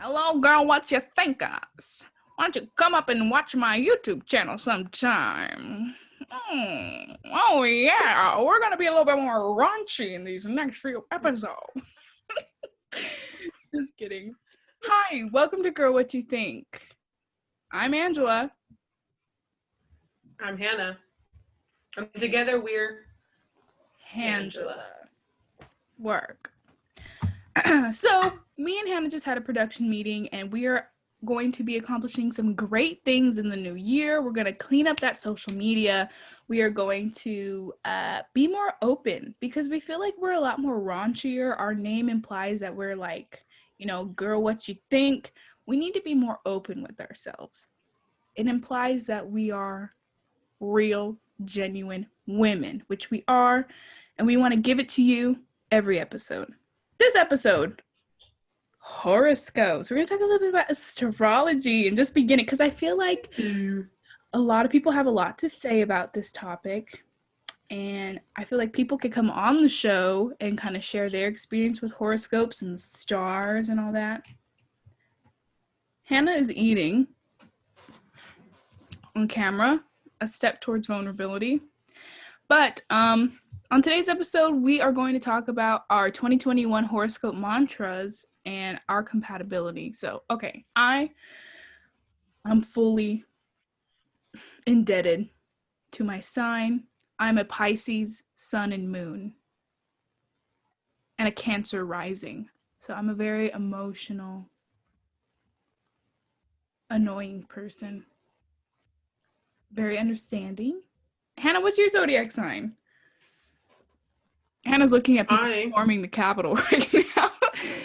Hello, girl, what you think of us? Why don't you come up and watch my YouTube channel sometime? Oh, yeah, we're going to be a little bit more raunchy in these next few episodes. Just kidding. Hi, welcome to Girl, What You Think. I'm Angela. I'm Hannah. And together we're Angela. Work. So, me and Hannah just had a production meeting, and we are going to be accomplishing some great things in the new year. We're going to clean up that social media. We are going to be more open because we feel like we're a lot more raunchier. Our name implies that we're like, girl, what you think. We need to be more open with ourselves. It implies that we are real, genuine women, which we are, and we want to give it to you every episode. This episode, horoscopes. We're going to talk a little bit about astrology and just begin it because I feel like a lot of people have a lot to say about this topic, and I feel like people could come on the show and kind of share their experience with horoscopes and the stars and all that. Hannah is eating on camera, a step towards vulnerability. But on today's episode, we are going to talk about our 2021 horoscope mantras and our compatibility. So, okay, I'm fully indebted to my sign. I'm a Pisces sun and moon and a Cancer rising. So I'm a very emotional, annoying person. Very understanding. Hannah, what's your zodiac sign? Hannah's looking at people storming the Capitol right now.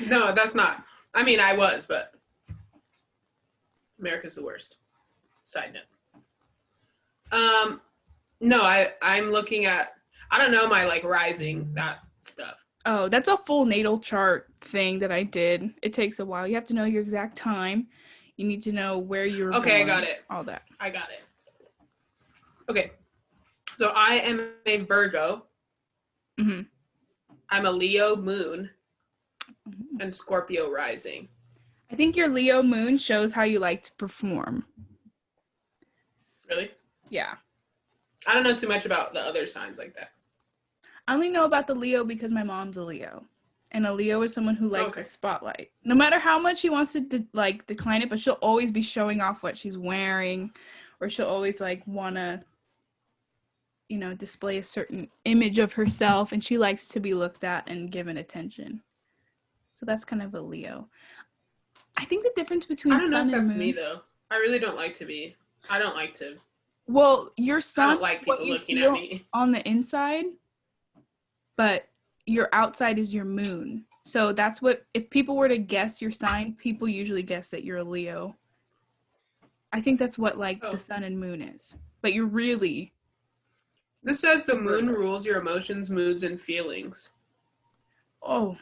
No, that's not. I mean, I was, but America's the worst. Side note. No, I'm looking at, I don't know my rising, that stuff. Oh, that's a full natal chart thing that I did. It takes a while. You have to know your exact time. You need to know where you're born. Okay, I got it. All that. I got it. Okay. So I am a Virgo. Mm-hmm. I'm a Leo moon and Scorpio rising. I think your Leo moon shows how you like to perform. Really? Yeah. I don't know too much about the other signs like that. I only know about the Leo because my mom's a Leo. And a Leo is someone who likes the spotlight. No matter how much she wants to decline it, but she'll always be showing off what she's wearing, or she'll always want to display a certain image of herself, and she likes to be looked at and given attention. So that's kind of a Leo. I think the difference between sun and moon... I don't know if that's me, though. I really don't like to be. I don't like to... Well, your sun I don't like people looking at me. On the inside, but your outside is your moon. So that's what... If people were to guess your sign, people usually guess that you're a Leo. I think that's what, the sun and moon is. But you're really... This says the moon rules your emotions, moods, and feelings. Oh.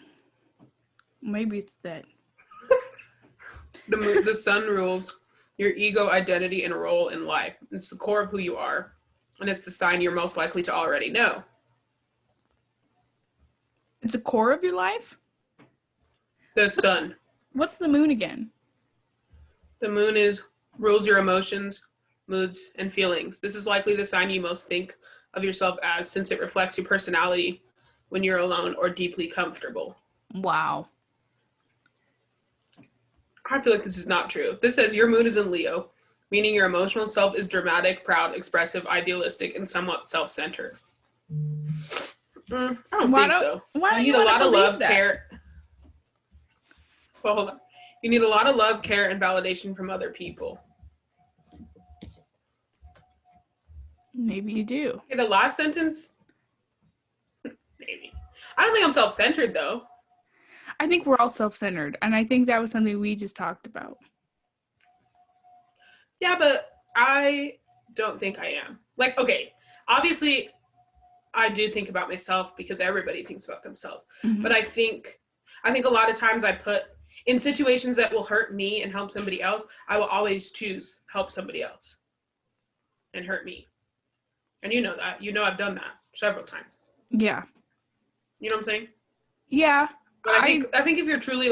Maybe it's that. The sun rules your ego, identity, and role in life. It's the core of who you are, and it's the sign you're most likely to already know. It's a core of your life? The sun. What's the moon again? The moon rules your emotions, moods, and feelings. This is likely the sign you most think of yourself as, since it reflects your personality when you're alone or deeply comfortable. Wow. I feel like this is not true. This says your moon is in Leo, meaning your emotional self is dramatic, proud, expressive, idealistic, and somewhat self-centered. I don't think so. Why you need a lot of love, care. Well, hold on. You need a lot of love, care, and validation from other people. Maybe you do. Okay, the last sentence? Maybe. I don't think I'm self-centered, though. I think we're all self-centered, and I think that was something we just talked about. Yeah, but I don't think I am. Okay, obviously, I do think about myself because everybody thinks about themselves. Mm-hmm. But I think a lot of times I put, in situations that will hurt me and help somebody else, I will always choose help somebody else and hurt me. And you know that. You know I've done that several times. Yeah. You know what I'm saying? Yeah. But I think if you're truly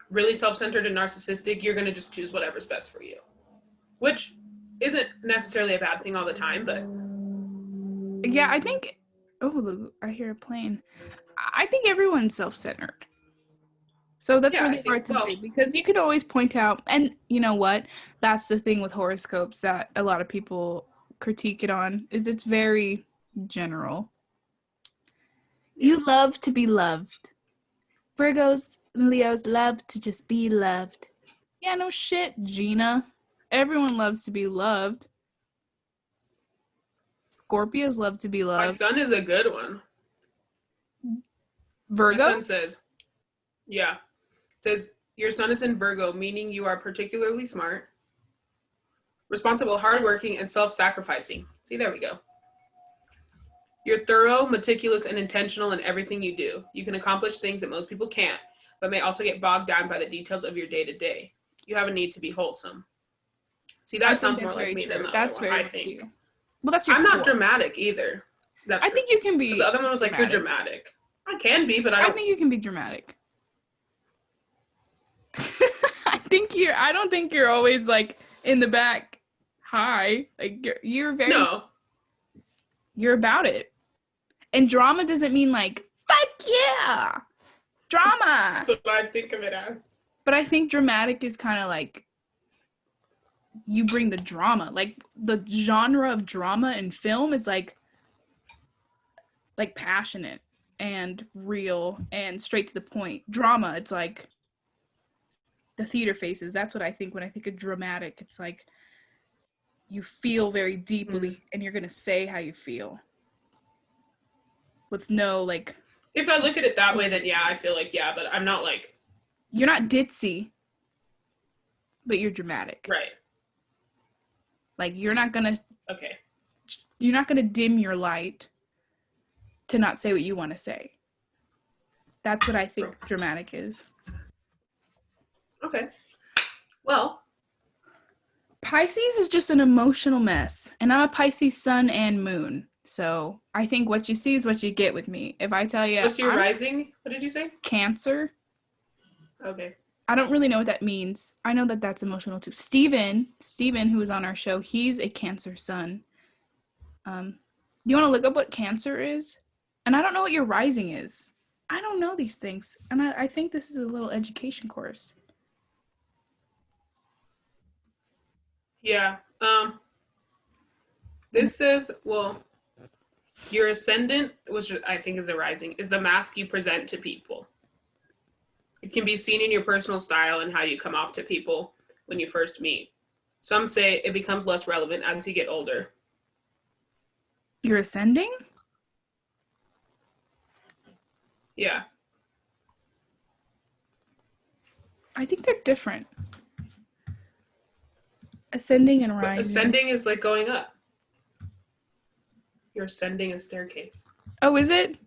really self-centered and narcissistic, you're going to just choose whatever's best for you, which isn't necessarily a bad thing all the time, but yeah, I think, oh, look, I hear a plane. I think everyone's self-centered. So that's yeah, I really hard think, to well, say because you could always point out, and you know what? That's the thing with horoscopes that a lot of people critique it on, is it's very general. yeah. You love to be loved. Virgos and Leos love to just be loved. Yeah, no shit, Gina. Everyone loves to be loved. Scorpios love to be My loved. son is a good one. My Virgo? son says, yeah, says, your sun is in Virgo, meaning you are particularly smart, responsible, hardworking, and self-sacrificing. See, there we go. You're thorough, meticulous, and intentional in everything you do. You can accomplish things that most people can't, but may also get bogged down by the details of your day-to-day. You have a need to be wholesome. See, I that think sounds more that's like very me than true. the other That's one, very I much think. you. Well, that's your I'm core. not dramatic either. That's I true. think you can be. Because the other one was like, you're dramatic. I can be, but I I don't. think you can be dramatic. I don't think you're always like in the back. Hi, like you're very. No. You're about it. And drama doesn't mean like fuck yeah, drama. That's what I think of it as. But I think dramatic is kind of like you bring the drama. Like the genre of drama in film is like passionate and real and straight to the point. Drama, it's like the theater faces. That's what I think when I think of dramatic. It's like you feel very deeply and you're gonna say how you feel with no like. If I look at it that way, then yeah, I feel like yeah, but I'm not like. You're not ditzy, but you're dramatic. Right. Like you're not gonna Okay. dim your light to not say what you want to say. That's what I think dramatic is. Okay. Well, Pisces is just an emotional mess. And I'm a Pisces sun and moon. So I think what you see is what you get with me. If I tell you what's your I'm rising? What did you say? Cancer, Okay. I don't really know what that means. I know that that's emotional too. Steven, who was on our show, he's a Cancer sun. Do you want to look up what Cancer is? And I don't know what your rising is. I don't know these things. And I think this is a little education course. Yeah. This says, well, your ascendant, which I think is the rising, is the mask you present to people. It can be seen in your personal style and how you come off to people when you first meet. Some say it becomes less relevant as you get older. You're ascending? Yeah. I think they're different. Ascending and But rising. ascending is like going up. You're ascending a staircase. Oh, is it?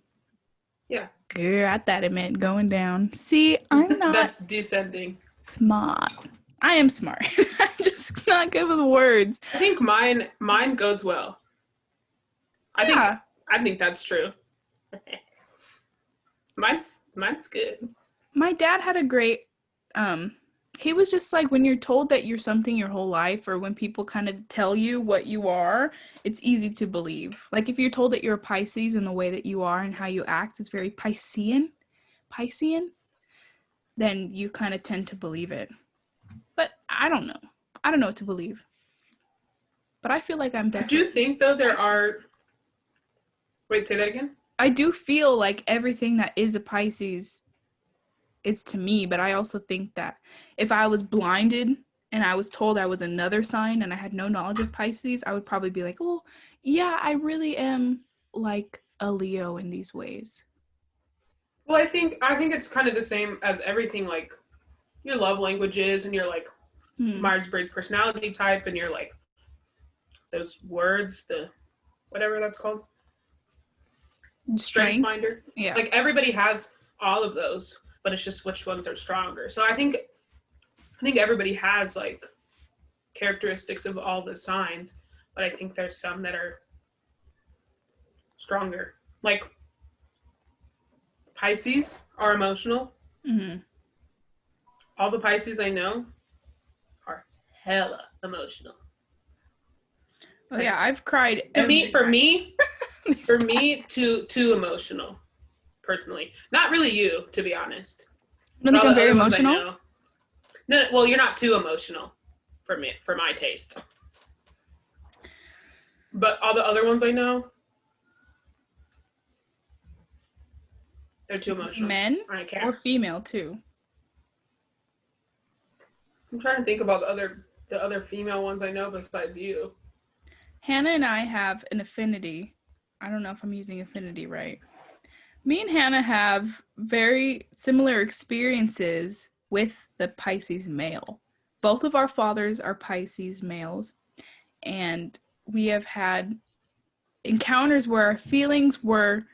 Yeah. Girl, I thought it meant going down. See, I'm not That's descending. smart. I am smart. I'm just not good with words. I think mine goes well. I think that's true. Mine's good. My dad had a great he was just like, when you're told that you're something your whole life, or when people kind of tell you what you are, it's easy to believe. Like if you're told that you're a Pisces and the way that you are and how you act is very Piscean, then you kind of tend to believe it. But I don't know. I don't know what to believe. But I feel like I'm definitely. I do think though there are. Wait, say that again? I do feel like everything that is a Pisces is to me, but I also think that if I was blinded and I was told I was another sign and I had no knowledge of Pisces, I would probably be like, oh, yeah, I really am like a Leo in these ways. Well, I think it's kind of the same as everything, like your love languages and your like Myers-Briggs personality type and your like those words, the whatever that's called. Strengths finder. Yeah. Like everybody has all of those, but it's just which ones are stronger. So I think everybody has like characteristics of all the signs, but I think there's some that are stronger. Like Pisces are emotional. all the Pisces I know are hella emotional. Oh Like, yeah, I've cried. For me, too emotional. Personally, not really you, to be honest. I don't think I'm very emotional. Know, no, well, you're not too emotional for me, for my taste. But all the other ones I know, they're too emotional. Men or female too? I'm trying to think about the other female ones I know besides you. Hannah and I have an affinity. I don't know if I'm using affinity right. Me and Hannah have very similar experiences with the Pisces male. Both of our fathers are Pisces males, and we have had encounters where our feelings were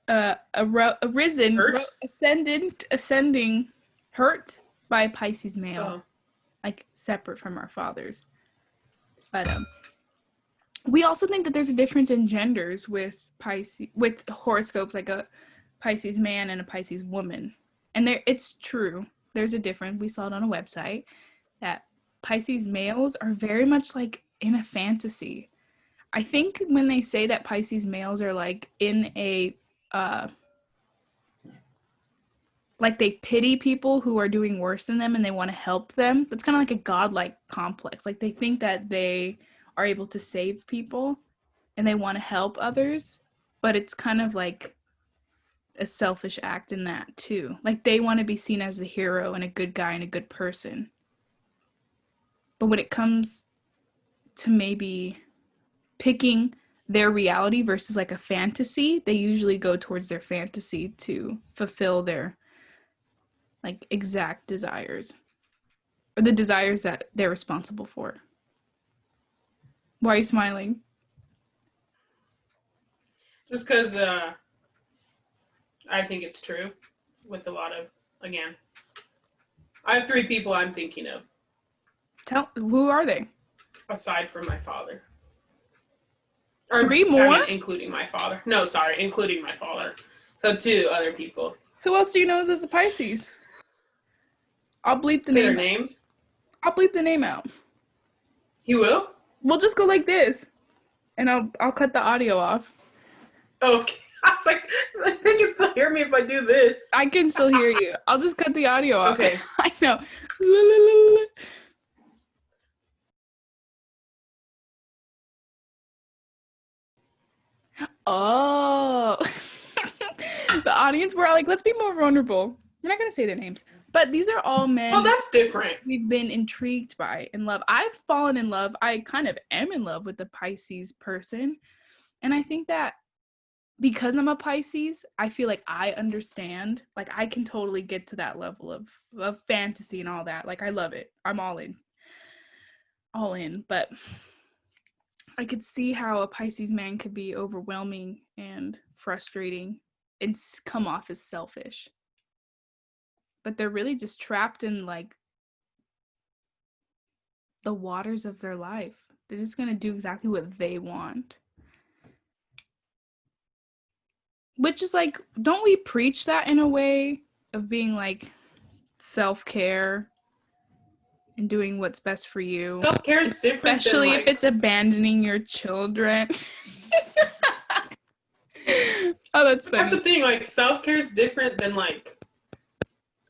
ascending, hurt by a Pisces male, like separate from our fathers. But we also think that there's a difference in genders with horoscopes, like a Pisces man and a Pisces woman. And it's true. There's a difference. We saw it on a website that Pisces males are very much like in a fantasy. I think when they say that Pisces males are like in a like they pity people who are doing worse than them and they want to help them. That's kind of like a godlike complex. Like they think that they are able to save people and they want to help others, but it's kind of like a selfish act in that too. Like they want to be seen as a hero and a good guy and a good person. But when it comes to maybe picking their reality versus like a fantasy, they usually go towards their fantasy to fulfill their like exact desires or the desires that they're responsible for. Why are you smiling? Just because I think it's true with a lot of, again, I have 3 people I'm thinking of. Who are they? Aside from my father. 3 more? I mean, including my father. No, sorry, including my father. So 2 other people. Who else do you know is a Pisces? I'll bleep the name. Their names? I'll bleep the name out. You will? We'll just go like this, and I'll cut the audio off. Okay. I was like, they can still hear me if I do this. I can still hear you. I'll just cut the audio off. Okay. I know. Oh. The audience were like, let's be more vulnerable. We're not going to say their names. But these are all men. Oh, that's different. We've been intrigued by in love. I've fallen in love. I kind of am in love with the Pisces person. And I think that because I'm a Pisces, I feel like I understand. Like I can totally get to that level of fantasy and all that. Like I love it. I'm all in. All in. But I could see how a Pisces man could be overwhelming and frustrating and come off as selfish. But they're really just trapped in like the waters of their life. They're just going to do exactly what they want. Which is like, don't we preach that in a way of being like self-care and doing what's best for you? Self-care is different. Especially if it's abandoning your children. Oh, that's funny. That's the thing, like self-care is different than like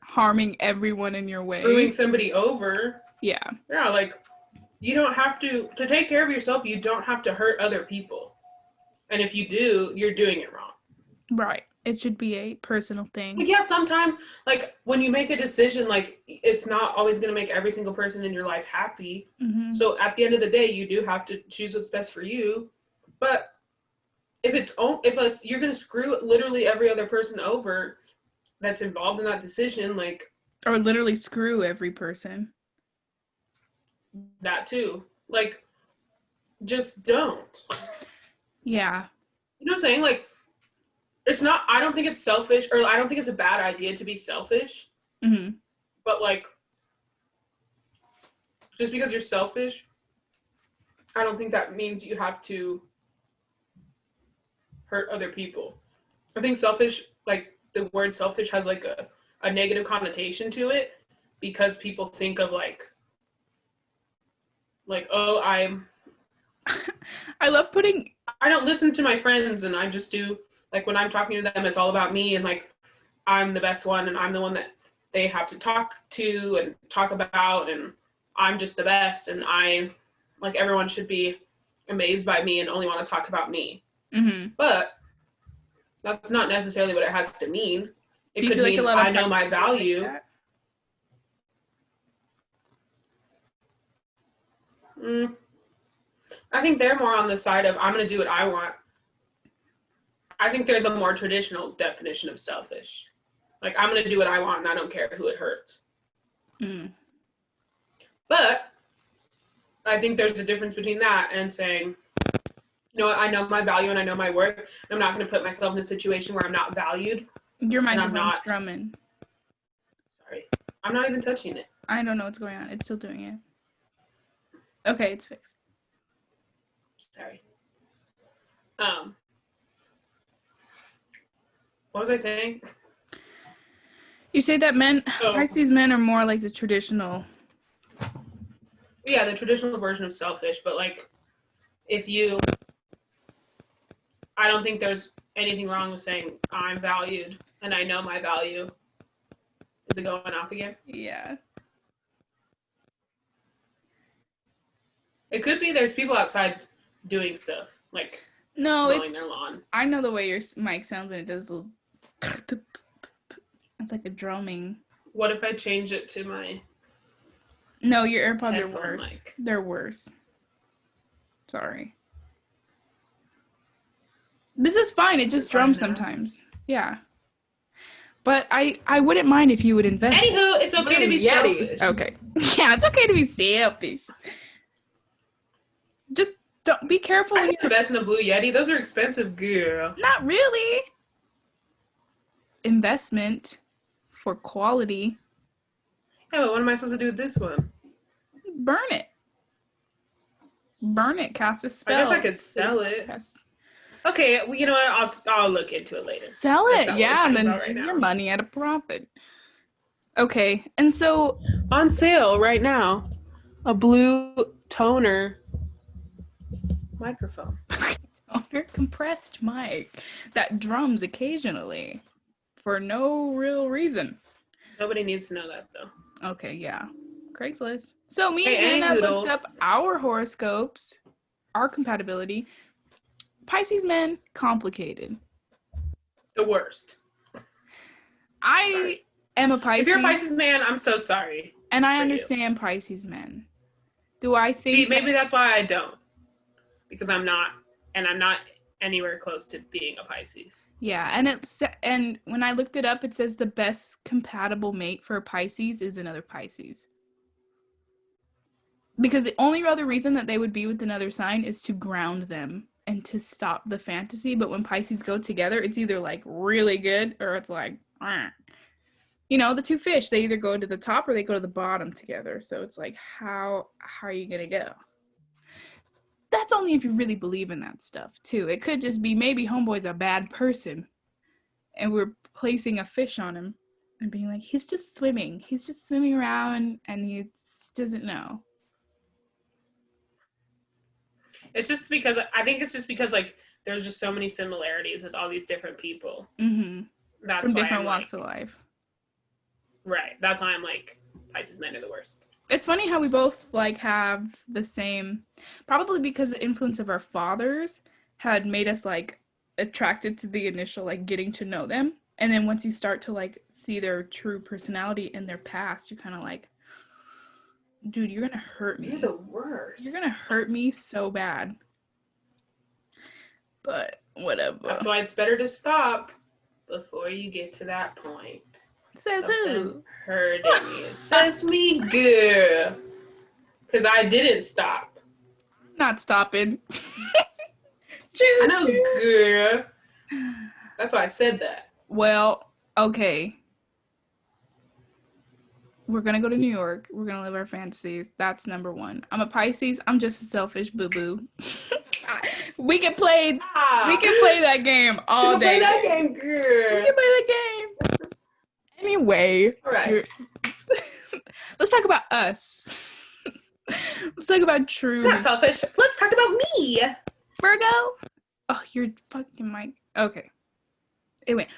harming everyone in your way. Screwing somebody over. Yeah. Yeah, like you don't have to take care of yourself, you don't have to hurt other people. And if you do, you're doing it wrong. Right. It should be a personal thing. Like, yeah, sometimes like when you make a decision, like it's not always going to make every single person in your life happy. Mm-hmm. So at the end of the day, you do have to choose what's best for you. But if you're going to screw literally every other person over that's involved in that decision, like, or literally screw every person. That too. Like, just don't. Yeah. You know what I'm saying? Like, it's not, I don't think it's selfish, or I don't think it's a bad idea to be selfish. Mm-hmm. But, like, just because you're selfish, I don't think that means you have to hurt other people. I think selfish, like, the word selfish has, like, a a negative connotation to it because people think of like, oh, I love putting... I don't listen to my friends and I just do, like, when I'm talking to them, it's all about me and, like, I'm the best one and I'm the one that they have to talk to and talk about and I'm just the best and like, everyone should be amazed by me and only want to talk about me. Mm-hmm. But that's not necessarily what it has to mean. It could like mean I know my value. I think they're more on the side of I'm going to do what I want. I think they're the more traditional definition of selfish. Like, I'm going to do what I want and I don't care who it hurts. Mm. But I think there's a difference between that and saying, you know what, I know my value and I know my worth. And I'm not going to put myself in a situation where I'm not valued. Your microphone's strumming. Sorry. I'm not even touching it. I don't know what's going on. It's still doing it. Okay, it's fixed. Sorry. What was I saying? You say that Pisces men are more like the traditional. Yeah, the traditional version of selfish, but like, I don't think there's anything wrong with saying I'm valued and I know my value. Is it going off again? Yeah. It's could be there's people outside doing stuff, like mowing their lawn. I know the way your mic sounds when it does. It's like a drumming. What if I change it to my... No, your AirPods are worse. Mic. They're worse. Sorry. This is fine. It just drums sometimes. Yeah. But I wouldn't mind if you would invest. Anywho, it's okay to be selfish. Okay. Yeah, it's okay to be selfish. Just don't be careful. I can invest in a Blue Yeti. Those are expensive, girl. Not really. Investment for quality. Yeah, but what am I supposed to do with this one? Burn it. Burn it. Cast a spell. I guess I could sell it. Okay, well, you know what? I'll look into it later. Sell it, yeah, and then use your money at a profit. Okay, and so... On sale right now, a blue toner microphone. Toner compressed mic that drums occasionally for no real reason. Nobody needs to know that, though. Okay, yeah. Craigslist. So me and Hannah looked up our horoscopes, our compatibility. Pisces men, complicated. The worst. I am a Pisces. If you're a Pisces man, I'm so sorry. And I understand Pisces men. Do I think... See, maybe that's why I don't. Because I'm not, and I'm not anywhere close to being a Pisces. Yeah, and when I looked it up, it says the best compatible mate for a Pisces is another Pisces. Because the only other reason that they would be with another sign is to ground them and to stop the fantasy. But when Pisces go together, it's either like really good or it's like, you know, the two fish, they either go to the top or they go to the bottom together. So it's like, how are you going to go? That's only if you really believe in that stuff too. It could just be maybe homeboy's a bad person and we're placing a fish on him and being like, he's just swimming around and he doesn't know. I think it's just because like there's just so many similarities with all these different people. Mm-hmm. That's from why different walks of life. Right. That's why I'm like, Pisces men are the worst. It's funny how we both like have the same, probably because the influence of our fathers had made us like attracted to the initial like getting to know them. And then once you start to like see their true personality and their past, you're kind of like, dude, you're gonna hurt me. You're the worst. You're gonna hurt me so bad. But whatever. That's why it's better to stop before you get to that point. Says who? Hurting me. Says me, girl. Because I didn't stop. Not stopping. I know, girl. That's why I said that. Well, okay. We're going to go to New York. We're going to live our fantasies. That's number one. I'm a Pisces. I'm just a selfish boo-boo. We can play that game all day. Play that game, girl. We can play that game. Anyway, All right. Let's talk about us. Let's talk about true. Not selfish. Let's talk about me. Virgo. Oh, you're fucking Mike. Okay. It went.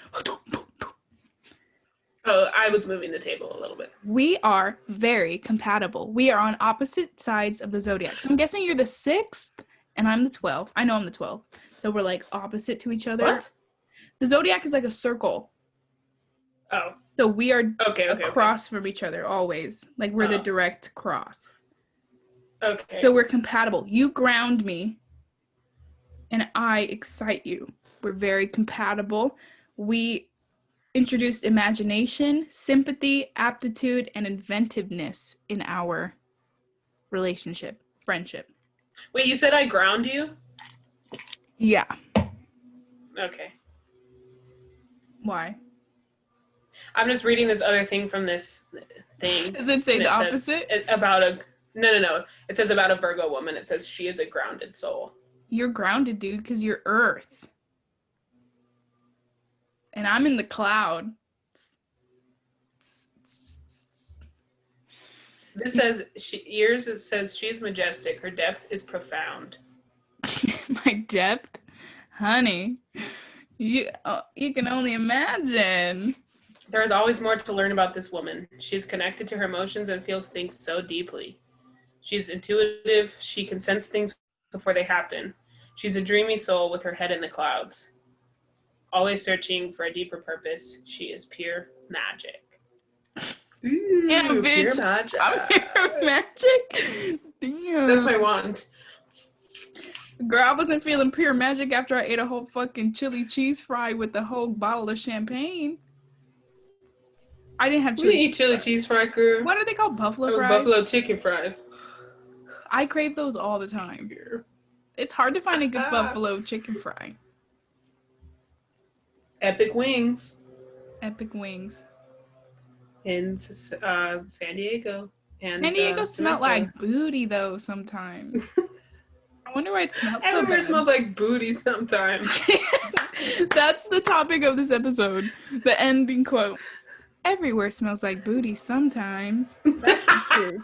Oh, I was moving the table a little bit. We are very compatible. We are on opposite sides of the zodiac. So I'm guessing you're the 6th and I'm the 12th. I know I'm the 12th. So we're like opposite to each other. What? The zodiac is like a circle. Oh. So we are Okay. across from each other always. Like we're the direct cross. Okay. So we're compatible. You ground me and I excite you. We're very compatible. We introduced imagination, sympathy, aptitude, and inventiveness in our relationship, friendship. Wait, you said I ground you? Yeah. Okay. Why? I'm just reading this other thing from this thing. Does it say the opposite? No. It says about a Virgo woman. It says she is a grounded soul. You're grounded, dude, because you're Earth. And I'm in the cloud. This says it says she is majestic. Her depth is profound. My depth? Honey, you can only imagine. There is always more to learn about this woman. She is connected to her emotions and feels things so deeply. She is intuitive. She can sense things before they happen. She's a dreamy soul with her head in the clouds. Always searching for a deeper purpose. She is pure magic. Ooh, Yeah, bitch. Pure magic. I'm pure magic. Damn. That's my wand. Girl, I wasn't feeling pure magic after I ate a whole fucking chili cheese fry with a whole bottle of champagne. I didn't have We chili. didn't eat chili cheese fry, girl. What are they called? Buffalo fries? Buffalo chicken fries. I crave those all the time. It's hard to find a good buffalo chicken fry. Epic wings. Epic wings. In San Diego. And San Diego smelled Samantha. like booty though sometimes. I wonder why it smells so Everywhere bad. smells like booty sometimes. That's the topic of this episode. The ending quote. Everywhere smells like booty sometimes. That's true.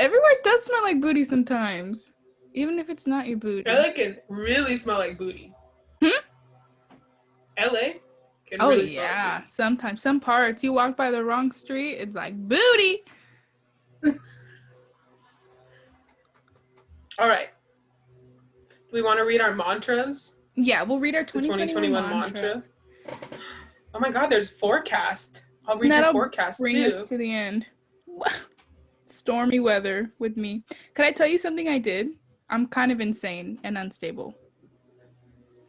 Everywhere does smell like booty sometimes. Even if it's not your booty. LA can really smell like booty. LA can Oh really smell like yeah. booty. Sometimes. Some parts. You walk by the wrong street, it's like booty. All right. Do we want to read our mantras? Yeah, we'll read our The 2021 mantra. mantra. Oh my God, there's forecast. I'll read your forecast bring too. us to the end. Stormy weather with me. Could I tell you something I did? I'm kind of insane and unstable.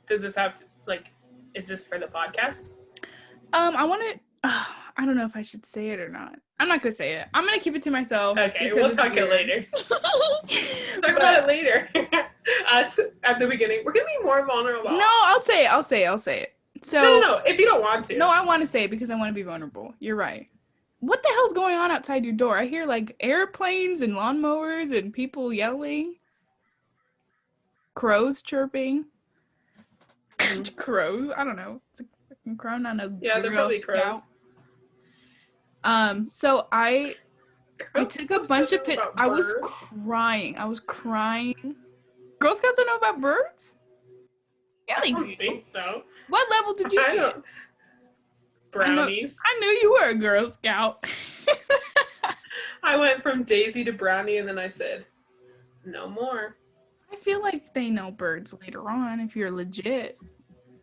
Does this have to, is this for the podcast? I want to. I don't know if I should say it or not. I'm not gonna say it. I'm gonna keep it to myself. Okay, we'll talk it later. Talk about it later. Us at the beginning. We're gonna be more vulnerable. No, I'll say it. So No. If you don't want to. No, I want to say it because I want to be vulnerable. You're right. What the hell's going on outside your door? I hear like airplanes and lawnmowers and people yelling. Crows chirping. Crows? I don't know. It's a fucking crow, not no Yeah, they're Girl probably crows. Scout. So I took a bunch of pictures. I was crying. Girl Scouts don't know about birds? Yeah, I don't think so. What level did you I get? don't. Brownies. I knew you were a Girl Scout. I went from Daisy to Brownie, and then I said, no more. I feel like they know birds later on if you're legit.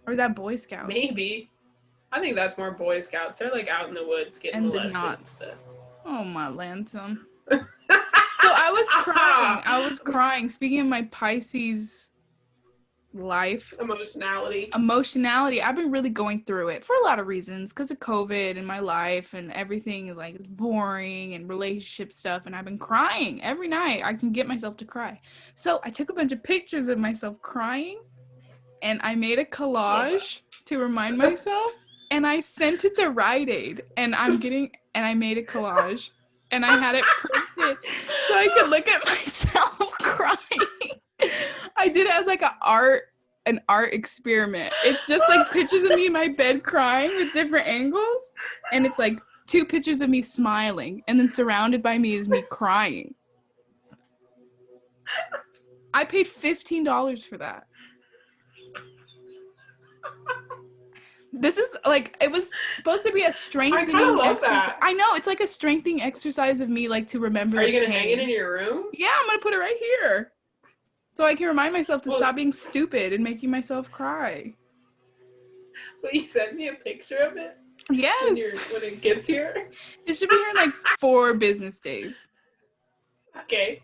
Or is that Boy Scout? Maybe. I think that's more Boy Scouts. They're like out in the woods getting And the molested and knots. stuff. Oh my Lansum. So I was crying. Speaking of my Pisces life. Emotionality. I've been really going through it for a lot of reasons. Because of COVID and my life and everything like boring and relationship stuff. And I've been crying every night. I can get myself to cry. So I took a bunch of pictures of myself crying. And I made a collage to remind myself. And I sent it to Rite Aid. And I made a collage. And I had it printed so I could look at myself crying. I did it as like an art an art experiment. It's just like pictures of me in my bed crying with different angles, and it's like 2 pictures of me smiling, and then surrounded by me is me crying. I paid $15 for that. This is like, it was supposed to be a strengthening exercise. I know, it's like a strengthening exercise of me, like, to remember. Are you gonna hang it in your room? Yeah, I'm gonna put it right here, so I can remind myself to stop being stupid and making myself cry. Will you send me a picture of it? Yes. When it gets here? It should be here in like 4 business days. Okay.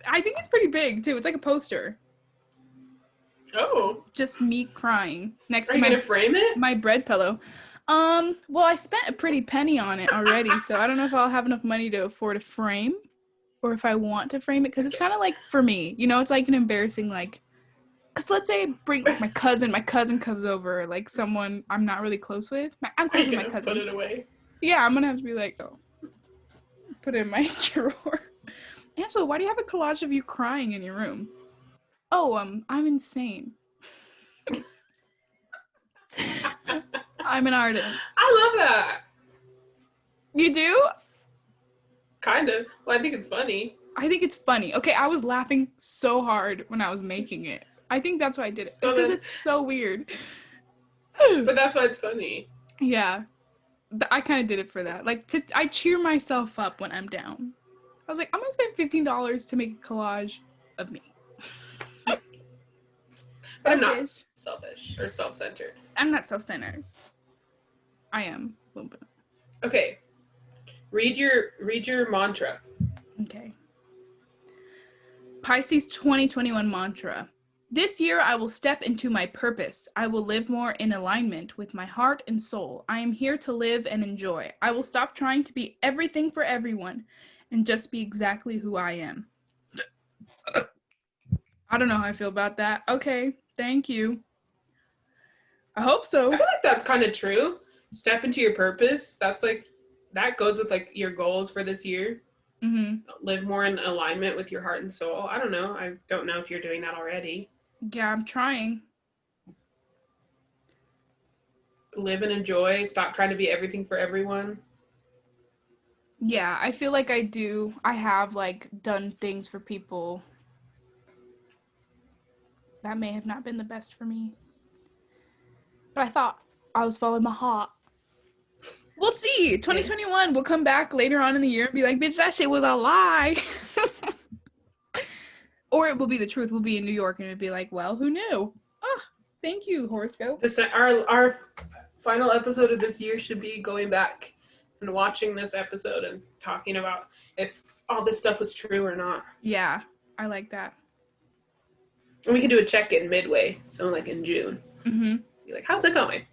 I think it's pretty big too. It's like a poster. Oh. Just me crying next to gonna frame it? My bread pillow. Well, I spent a pretty penny on it already, so I don't know if I'll have enough money to afford a frame, or if I want to frame it, because it's kind of like, for me, you know, it's like an embarrassing, like, because let's say I bring my cousin comes over, like someone I'm not really close with. I'm close with my cousin. Put it away? Yeah, I'm gonna have to be like, oh, put it in my drawer. Angela, why do you have a collage of you crying in your room? Oh, I'm insane. I'm an artist. I love that. You do? Kinda. Well, I think it's funny. I think it's funny. Okay, I was laughing so hard when I was making it. I think that's why I did it. Because it's so weird. But that's why it's funny. Yeah. I kind of did it for that. Like, I cheer myself up when I'm down. I was like, I'm going to spend $15 to make a collage of me. But I'm not selfish or self-centered. I'm not self-centered. I am a little bit. Okay. Read your mantra. Okay. Pisces 2021 mantra. This year I will step into my purpose. I will live more in alignment with my heart and soul. I am here to live and enjoy. I will stop trying to be everything for everyone and just be exactly who I am. I don't know how I feel about that. Okay, thank you. I hope so. I feel like that's kind of true. Step into your purpose. That's like, that goes with like your goals for this year. Mm-hmm. Live more in alignment with your heart and soul. I don't know. I don't know if you're doing that already. Yeah, I'm trying. Live and enjoy. Stop trying to be everything for everyone. Yeah, I feel like I do. I have like done things for people that may have not been the best for me. But I thought I was following my heart. We'll see. 2021, we'll come back later on in the year and be like, bitch, that shit was a lie. Or it will be the truth. We'll be in New York and it'll be like, well, who knew? Oh, thank you, Horoscope. Our final episode of this year should be going back and watching this episode and talking about if all this stuff was true or not. Yeah, I like that. And we can do a check-in midway, so like in June. Mm-hmm. Be like, how's it going?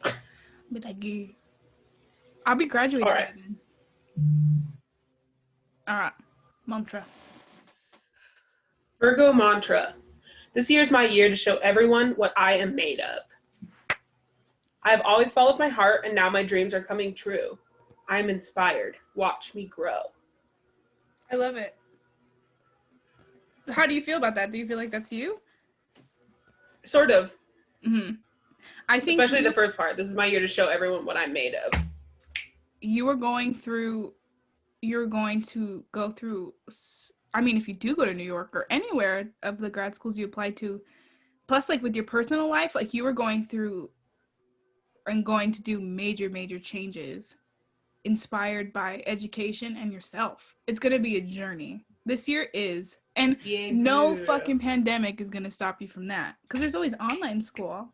Be like, yeah. I'll be graduating. All right. All right. Mantra. Virgo mantra. This year's my year to show everyone what I am made of. I have always followed my heart, and now my dreams are coming true. I am inspired. Watch me grow. I love it. How do you feel about that? Do you feel like that's you? Sort of. Mm-hmm. I think especially the first part. This is my year to show everyone what I'm made of. You're going to go through, I mean, if you do go to New York or anywhere of the grad schools you applied to, plus like with your personal life, like you are going through and going to do major, major changes inspired by education and yourself. It's going to be a journey. This year is. And no fucking pandemic is going to stop you from that. Because there's always online school.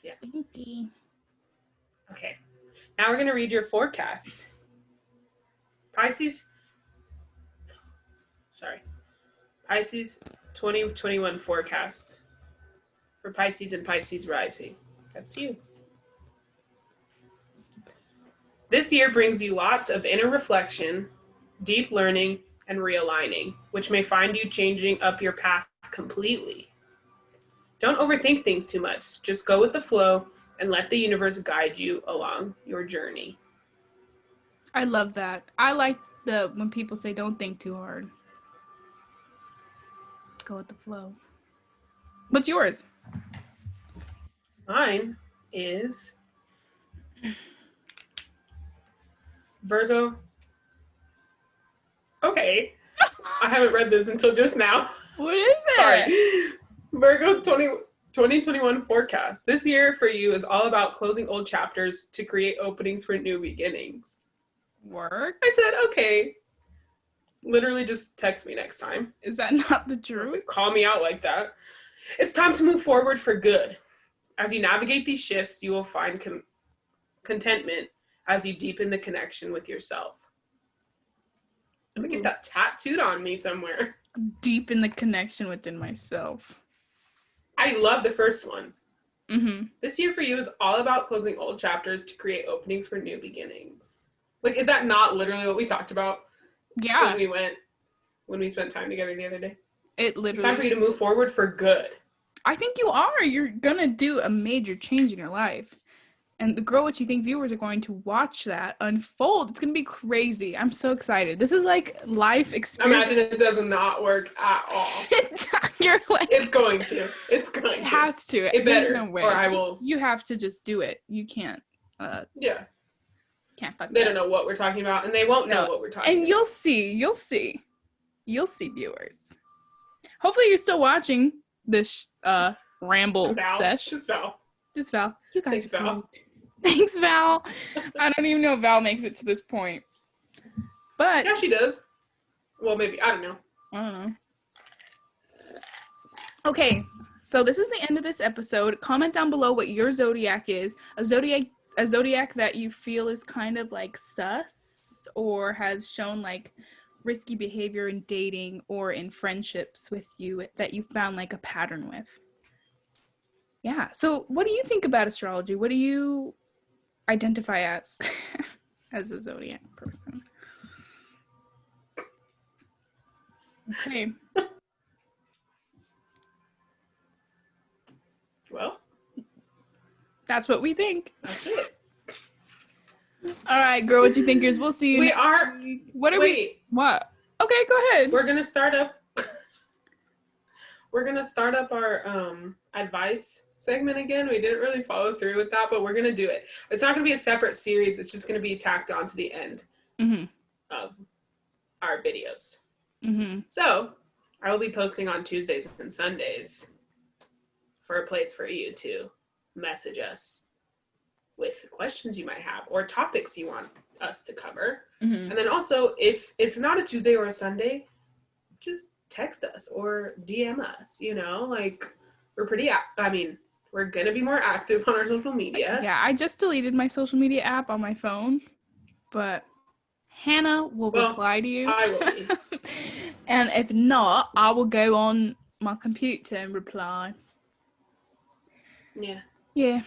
Yeah. Stinky. Okay. Now we're going to read your forecast. Pisces 2021 forecast for Pisces and Pisces rising. That's you. This year brings you lots of inner reflection, deep learning, and realigning, which may find you changing up your path completely. Don't overthink things too much. Just go with the flow and let the universe guide you along your journey. I love that. I like when people say don't think too hard. Go with the flow. What's yours? Mine is Virgo. Okay. I haven't read this until just now. What is it? Sorry. Virgo 2021 forecast. This year for you is all about closing old chapters to create openings for new beginnings. Work? I said, okay. Literally just text me next time. Is that not the truth? To call me out like that. It's time to move forward for good. As you navigate these shifts, you will find contentment as you deepen the connection with yourself. I'm gonna get that tattooed on me somewhere. Deepen the connection within myself. I love the first one. Mm-hmm. This year for you is all about closing old chapters to create openings for new beginnings. Like, is that not literally what we talked about? Yeah. When we spent time together the other day? It literally. It's time for you to move forward for good. I think you are. You're gonna do a major change in your life. And the Grow What You Think viewers are going to watch that unfold. It's gonna be crazy. I'm so excited. This is like life experience. Imagine it does not work at all. You're like, it's going to. It's going to. It has to. It There's better. no way. Or I will. You have to just do it. You can't. Yeah. Can't fuck. They don't know what we're talking about, and they won't know what we're talking about. And you'll see. You'll see, viewers. Hopefully, you're still watching this ramble sesh. Just Val. Just Val. You guys. Thanks, Val. Thanks, Val. I don't even know if Val makes it to this point. But yeah, she does. Well, maybe. I don't know. Okay, so this is the end of this episode. Comment down below what your zodiac is. A zodiac that you feel is kind of like sus or has shown like risky behavior in dating or in friendships with you that you found like a pattern with. Yeah. So what do you think about astrology? What do you identify as a zodiac person? Okay. Well, that's what we think. That's it. All right, Girl What You Thinkers. We'll see you. We are. What are we? What? Okay, go ahead. We're gonna start up. We're gonna start up our advice segment again. We didn't really follow through with that, but we're gonna do it. It's not gonna be a separate series. It's just gonna be tacked on to the end of our videos. So I will be posting on Tuesdays and Sundays for a place for you to message us with questions you might have or topics you want us to cover. And then also, if it's not a Tuesday or a Sunday, just text us or DM us, like we're pretty, we're going to be more active on our social media. Yeah, I just deleted my social media app on my phone, but Hannah will reply to you. I will be. And if not, I will go on my computer and reply. Yeah. Yeah.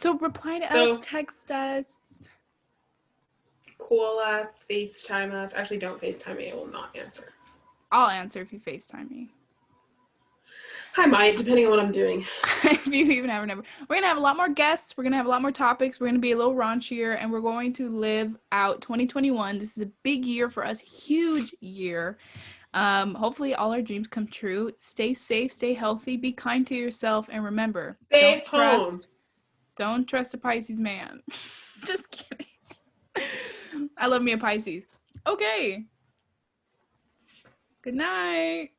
So reply to us, text us. Call us, FaceTime us. Actually, don't FaceTime me. I will not answer. I'll answer if you FaceTime me. I might, depending on what I'm doing. If you even have a number. We're going to have a lot more guests. We're going to have a lot more topics. We're going to be a little raunchier. And we're going to live out 2021. This is a big year for us. Huge year. Hopefully all our dreams come true. Stay safe. Stay healthy. Be kind to yourself. And remember, don't trust a Pisces man. Just kidding. I love me a Pisces. Okay. Good night.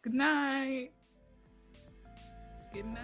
Good night. Good night.